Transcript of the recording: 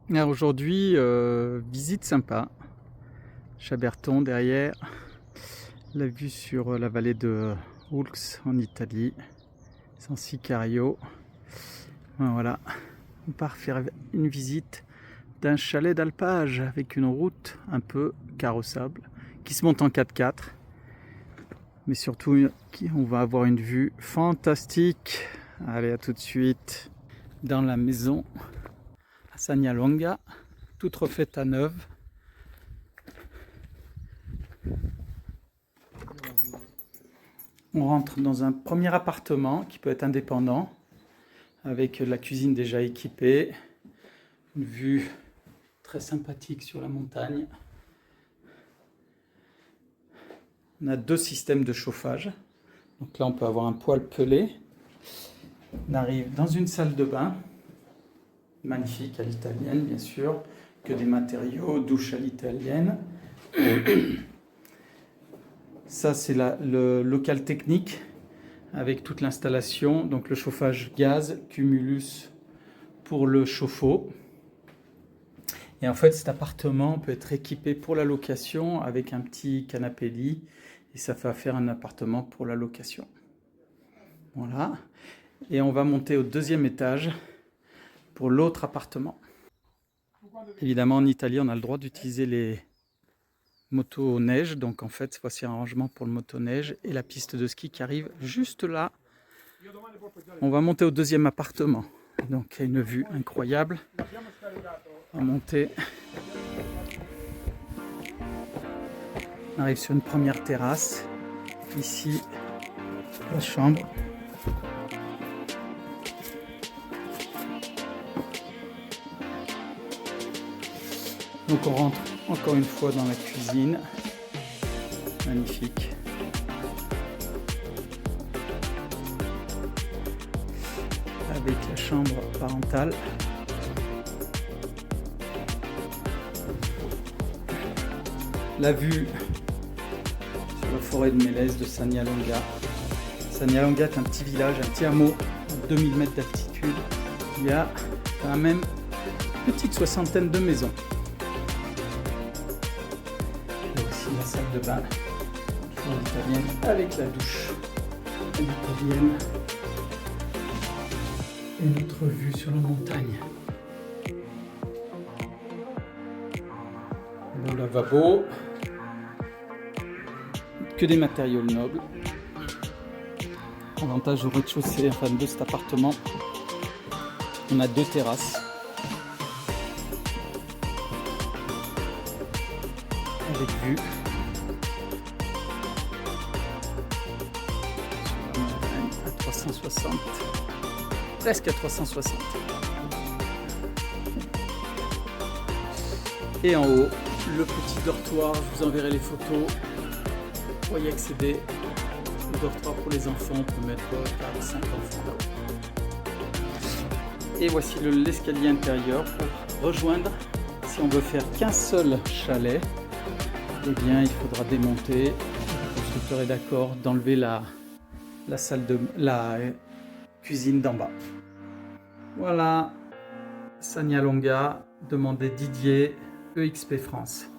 Alors aujourd'hui, visite sympa. Chaberton derrière, la vue sur la vallée de Oulx en Italie, San Sicario. Voilà, on part faire une visite d'un chalet d'alpage avec une route un peu carrossable qui se monte en 4x4. Mais surtout, on va avoir une vue fantastique. Allez, à tout de suite dans la maison à Sagnalonga, toute refaite à neuve. On rentre dans un premier appartement qui peut être indépendant, avec la cuisine déjà équipée, une vue très sympathique sur la montagne. On a 2 systèmes de chauffage. Donc là, on peut avoir un poêle pelé. On arrive dans une salle de bain, magnifique à l'italienne bien sûr, que des matériaux, douche à l'italienne. Ça, c'est le local technique avec toute l'installation, donc le chauffage gaz, Cumulus pour le chauffe-eau. Et en fait, cet appartement peut être équipé pour la location avec un petit canapé-lit et ça va faire un appartement pour la location. Voilà. Et on va monter au 2e étage pour l'autre appartement. Évidemment, en Italie, on a le droit d'utiliser les moto-neige. Donc en fait, voici un rangement pour le motoneige et la piste de ski qui arrive juste là. On va monter au 2e appartement. Donc il y a une vue incroyable. On va monter. On arrive sur une première terrasse. Ici, la chambre. Donc on rentre encore une fois dans la cuisine. Magnifique. Avec la chambre parentale. La vue sur la forêt de Mélèze de Sagnalonga. Sagnalonga est un petit village, un petit hameau à 2000 mètres d'altitude. Il y a quand même une petite soixantaine de maisons. Et voici la salle de bain en italienne avec la douche à l'italienne et notre vue sur la montagne. Le lavabo, que des matériaux nobles. Avantage au rez-de-chaussée, enfin de cet appartement, on a 2 terrasses avec vue sur la montagne à 360, presque à 360. Et en haut, le petit dortoir, je vous enverrai les photos pour y accéder. Le dortoir pour les enfants, on peut mettre 4-5 enfants là-haut. Et voici l'escalier intérieur pour rejoindre. Si on veut faire qu'un seul chalet, eh bien il faudra démonter. Le constructeur est d'accord d'enlever la cuisine d'en bas. Voilà, Sagnalonga, demandez Didier, EXP France.